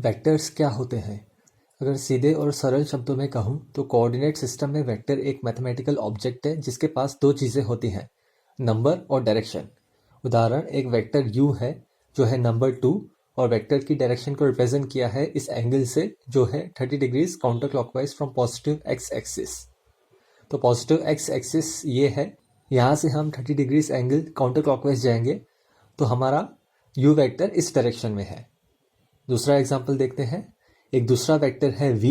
Vectors क्या होते हैं? अगर सीधे और सरल शब्दों में कहूँ तो कोऑर्डिनेट सिस्टम में वेक्टर एक मैथमेटिकल ऑब्जेक्ट है जिसके पास दो चीज़ें होती हैं, नंबर और डायरेक्शन। उदाहरण, एक वेक्टर u है जो है नंबर 2 और वेक्टर की डायरेक्शन को रिप्रेजेंट किया है इस एंगल से जो है 30 degrees counter clockwise from positive x axis. तो पॉजिटिव एक्स एक्सिस ये है, यहाँ से हम 30 डिग्रीज एंगल काउंटर क्लॉकवाइज जाएंगे तो हमारा u वेक्टर इस डायरेक्शन में है। दूसरा एग्जाम्पल देखते हैं। एक दूसरा वेक्टर है v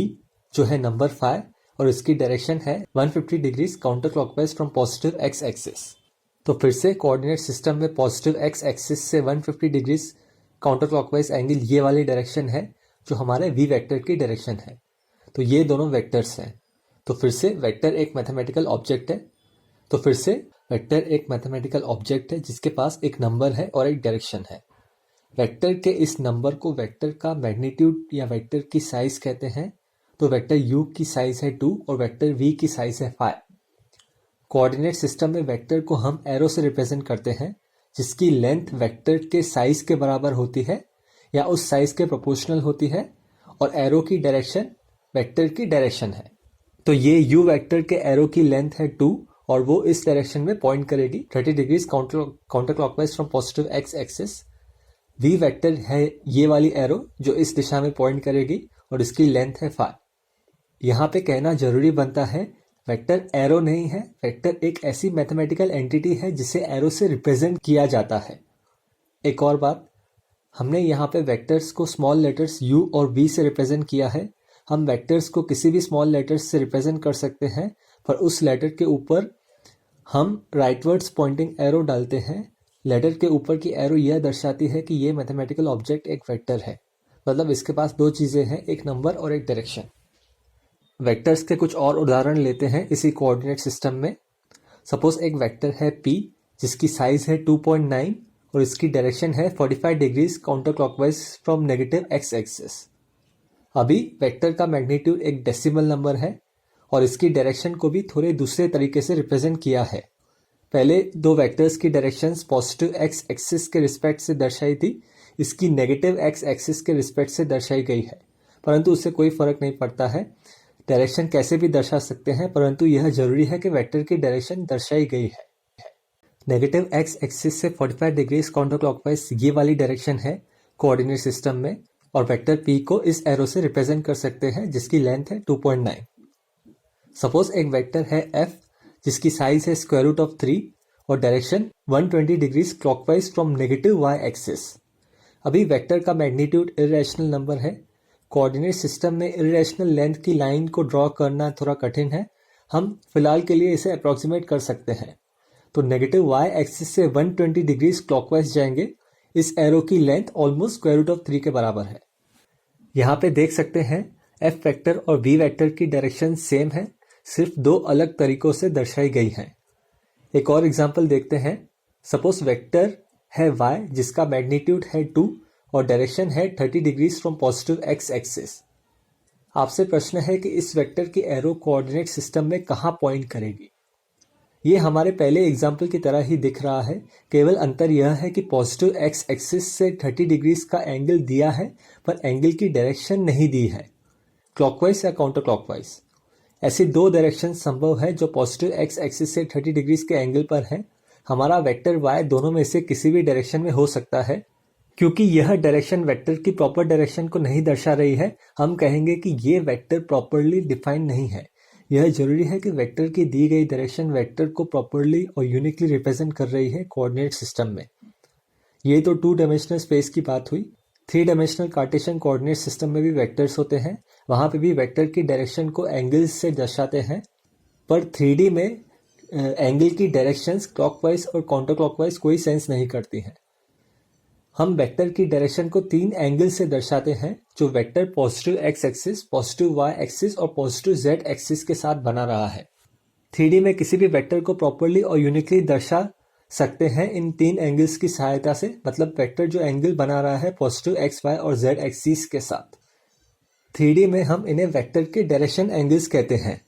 जो है नंबर 5 और इसकी डायरेक्शन है 150 degrees counter clockwise from positive x axis. तो फिर से कोऑर्डिनेट सिस्टम में पॉजिटिव एक्स एक्सिस से 150 डिग्रीज काउंटर क्लॉकवाइज एंगल ये वाली डायरेक्शन है जो हमारे v वेक्टर की डायरेक्शन है। तो ये दोनों वेक्टर्स हैं। तो फिर से वेक्टर एक मैथमेटिकल ऑब्जेक्ट है जिसके पास एक नंबर है और एक डायरेक्शन है। वेक्टर के इस नंबर को वेक्टर का मैग्नीट्यूड या वेक्टर की साइज कहते हैं। तो वेक्टर u की साइज है 2 और वेक्टर v की साइज है 5। कोऑर्डिनेट सिस्टम में वेक्टर को हम एरो से रिप्रेजेंट करते हैं जिसकी लेंथ वेक्टर के साइज के बराबर होती है या उस साइज के प्रोपोर्शनल होती है और एरो की डायरेक्शन वेक्टर की डायरेक्शन है। तो ये u वेक्टर के एरो की लेंथ है 2 और वो इस डायरेक्शन में पॉइंट करेगी 30 degrees counter clockwise from positive x axis. v vector है ये वाली एरो जो इस दिशा में पॉइंट करेगी और इसकी लेंथ है 5। यहाँ पे कहना जरूरी बनता है वेक्टर एरो नहीं है, वेक्टर एक ऐसी मैथमेटिकल एंटिटी है जिसे एरो से रिप्रेजेंट किया जाता है। एक और बात, हमने यहाँ पे वेक्टर्स को स्मॉल लेटर्स u और v से रिप्रेजेंट किया है। हम वेक्टर्स को किसी भी स्मॉल लेटर्स से रिप्रेजेंट कर सकते हैं पर उस लेटर के ऊपर हम राइटवर्ड्स पॉइंटिंग एरो डालते हैं। लेटर के ऊपर की एरो यह दर्शाती है कि ये मैथमेटिकल ऑब्जेक्ट एक वेक्टर है, मतलब इसके पास दो चीज़ें हैं, एक नंबर और एक डायरेक्शन। वेक्टर्स के कुछ और उदाहरण लेते हैं इसी कोऑर्डिनेट सिस्टम में। सपोज एक वेक्टर है p जिसकी साइज है 2.9 और इसकी डायरेक्शन है 45 degrees counter clockwise from negative x axis. अभी वेक्टर का मैग्नीट्यूड एक डेसिमल नंबर है और इसकी डायरेक्शन को भी थोड़े दूसरे तरीके से रिप्रेजेंट किया है। पहले दो वेक्टर्स की डायरेक्शंस पॉजिटिव एक्स एक्सिस के रिस्पेक्ट से दर्शाई थी, इसकी नेगेटिव एक्स एक्सिस के रिस्पेक्ट से दर्शाई गई है, परंतु उससे कोई फर्क नहीं पड़ता है। डायरेक्शन कैसे भी दर्शा सकते हैं परंतु यह जरूरी है कि वेक्टर की डायरेक्शन दर्शाई गई है। नेगेटिव एक्स एक्सिस से 45 डिग्रीज काउंटर क्लॉकवाइज ये वाली डायरेक्शन है कोऑर्डिनेट सिस्टम में और वेक्टर p को इस एरो से रिप्रेजेंट कर सकते हैं जिसकी लेंथ है 2.9। सपोज एक वेक्टर है f जिसकी साइज है स्क्वायर रूट ऑफ 3 और direction 120 degrees clockwise from negative y axis. अभी वेक्टर का मैग्नीट्यूड इरेशनल नंबर है। कोऑर्डिनेट सिस्टम में इरेशनल लेंथ की लाइन को ड्रॉ करना थोड़ा कठिन है, हम फिलहाल के लिए इसे अप्रॉक्सीमेट कर सकते हैं। तो नेगेटिव y एक्सिस से 120 डिग्रीज क्लॉकवाइज जाएंगे, इस एरो की length almost square root of 3 के बराबर है। यहाँ पे देख सकते हैं f वेक्टर और v वेक्टर की डायरेक्शन सेम है, सिर्फ दो अलग तरीकों से दर्शाई गई हैं। एक और एग्जांपल देखते हैं। सपोज वेक्टर है y जिसका मैग्नीट्यूड है 2 और डायरेक्शन है 30 degrees from positive x axis. आपसे प्रश्न है कि इस वेक्टर की एरो कोऑर्डिनेट सिस्टम में कहाँ पॉइंट करेगी। ये हमारे पहले एग्जाम्पल की तरह ही दिख रहा है, केवल अंतर यह है कि पॉजिटिव एक्स एक्सिस से 30 डिग्रीज का एंगल दिया है पर एंगल की डायरेक्शन नहीं दी है, क्लॉकवाइज या काउंटर क्लॉकवाइज। ऐसी दो डायरेक्शन संभव है जो पॉजिटिव एक्स एक्सिस से 30 डिग्रीज के एंगल पर है। हमारा वेक्टर y दोनों में से किसी भी डायरेक्शन में हो सकता है। क्योंकि यह डायरेक्शन वेक्टर की प्रॉपर डायरेक्शन को नहीं दर्शा रही है, हम कहेंगे कि ये वेक्टर प्रॉपरली डिफाइंड नहीं है। यह जरूरी है कि वेक्टर की दी गई डायरेक्शन वेक्टर को प्रॉपरली और यूनिकली रिप्रेजेंट कर रही है कोऑर्डिनेट सिस्टम में। ये तो 2 डायमेंशनल स्पेस की बात हुई। 3 डायमेंशनल कार्टेशियन कोऑर्डिनेट सिस्टम में भी वेक्टर्स होते हैं, वहाँ पे भी वेक्टर की डायरेक्शन को एंगल्स से दर्शाते हैं, पर 3D में एंगल की डायरेक्शंस क्लॉकवाइज और काउंटर क्लॉकवाइज कोई सेंस नहीं करती हैं। हम वेक्टर की डायरेक्शन को 3 एंगल से दर्शाते हैं जो vector positive x axis, positive y axis और पॉजिटिव जेड एक्सिस के साथ बना रहा है। 3D में किसी भी वेक्टर को प्रॉपरली और यूनिकली दर्शा सकते हैं इन 3 एंगल्स की सहायता से, मतलब वेक्टर जो एंगल बना रहा है पॉजिटिव एक्स वाई और जेड एक्सिस के साथ। 3D में हम इन्हें वेक्टर के डायरेक्शन एंगल्स कहते हैं।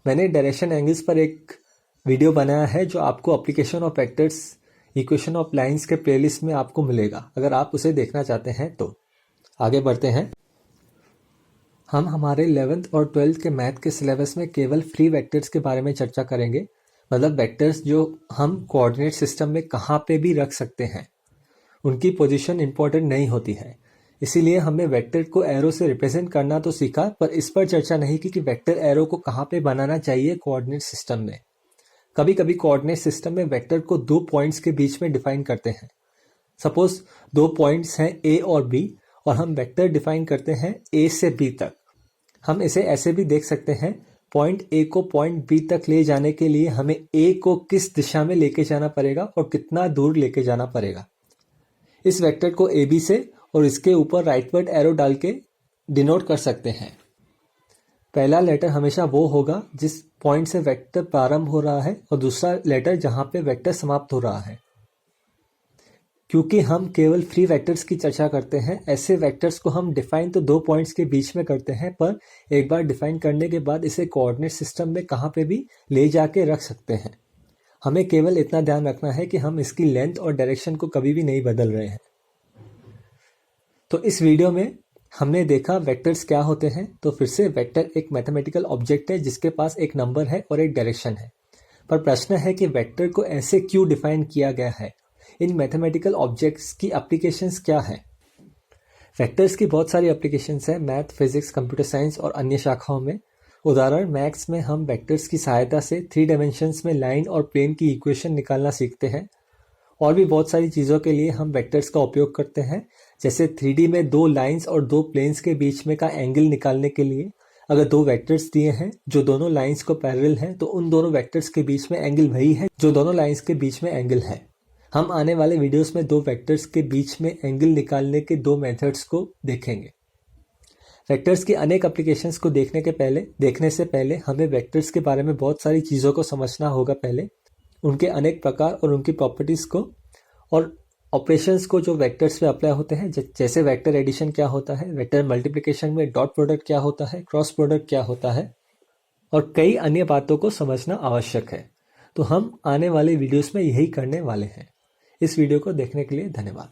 मैंने डायरेक्शन एंगल्स पर एक वीडियो बनाया है जो आपको application of vectors equation of lines के प्लेलिस्ट में आपको मिलेगा, अगर आप उसे देखना चाहते हैं तो। आगे बढ़ते हैं। हम हमारे 11th और 12th के मैथ के सिलेबस में केवल फ्री वेक्टर्स के बारे में चर्चा करेंगे, मतलब वेक्टर्स जो हम कोऑर्डिनेट सिस्टम में कहाँ पे भी रख सकते हैं, उनकी पोजीशन इंपॉर्टेंट नहीं होती है। इसीलिए हमने वेक्टर को एरो से रिप्रेजेंट करना तो सीखा, पर इस पर चर्चा नहीं की कि वेक्टर एरो को कहाँ पे बनाना चाहिए कोऑर्डिनेट सिस्टम में। कभी कभी कोऑर्डिनेट सिस्टम में वेक्टर को 2 पॉइंट्स के बीच में डिफाइन करते हैं। सपोज 2 पॉइंट्स हैं ए और बी, और हम वेक्टर डिफाइन करते हैं ए से बी तक। हम इसे ऐसे भी देख सकते हैं, पॉइंट ए को पॉइंट बी तक ले जाने के लिए हमें ए को किस दिशा में लेके जाना पड़ेगा और कितना दूर लेके जाना पड़ेगा। इस वेक्टर को ए बी से और इसके ऊपर राइटवर्ड एरो डाल के डिनोट कर सकते हैं। पहला लेटर हमेशा वो होगा जिस पॉइंट से वेक्टर प्रारंभ हो रहा है, और दूसरा लेटर जहां पे वेक्टर समाप्त हो रहा है। क्योंकि हम केवल फ्री वेक्टर्स की चर्चा करते हैं, ऐसे वेक्टर्स को हम डिफाइन तो 2 पॉइंट्स के बीच में करते हैं, पर एक बार डिफाइन करने के बाद इसे कोऑर्डिनेट सिस्टम में कहाँ पे भी ले जाके रख सकते हैं। हमें केवल इतना ध्यान रखना है कि हम इसकी लेंथ और डायरेक्शन को कभी भी नहीं बदल रहे हैं। तो इस वीडियो में हमने देखा वेक्टर्स क्या होते हैं। तो फिर से, वेक्टर एक मैथमेटिकल ऑब्जेक्ट है जिसके पास एक नंबर है और एक डायरेक्शन है। पर प्रश्न है कि वेक्टर को ऐसे क्यों डिफाइन किया गया है, इन मैथमेटिकल ऑब्जेक्ट्स की एप्लीकेशंस क्या हैं। वेक्टर्स की बहुत सारी एप्लीकेशंस हैं मैथ, फिजिक्स, कंप्यूटर साइंस और अन्य शाखाओं में। उदाहरण, मैथ्स में हम वेक्टर्स की सहायता से 3 डायमेंशंस में लाइन और प्लेन की इक्वेशन निकालना सीखते हैं। और भी बहुत सारी चीज़ों के लिए हम वेक्टर्स का उपयोग करते हैं, जैसे 3D में 2 लाइंस और 2 प्लेन्स के बीच में का एंगल निकालने के लिए। अगर 2 वेक्टर्स दिए हैं जो दोनों लाइंस को पैरेलल हैं, तो उन दोनों वेक्टर्स के बीच में एंगल वही है जो दोनों लाइंस के बीच में एंगल है। हम आने वाले वीडियोस में 2 वेक्टर्स के बीच में एंगल निकालने के 2 मेथड्स को देखेंगे। वेक्टर्स की अनेक एप्लीकेशंस को देखने से पहले हमें वेक्टर्स के बारे में बहुत सारी चीज़ों को समझना होगा। पहले उनके अनेक प्रकार और उनकी प्रॉपर्टीज़ को और ऑपरेशंस को जो वेक्टर्स पे अप्लाई होते हैं, जैसे वेक्टर एडिशन क्या होता है, वेक्टर मल्टीप्लिकेशन में डॉट प्रोडक्ट क्या होता है, क्रॉस प्रोडक्ट क्या होता है, और कई अन्य बातों को समझना आवश्यक है। तो हम आने वाले वीडियोस में यही करने वाले हैं। इस वीडियो को देखने के लिए धन्यवाद।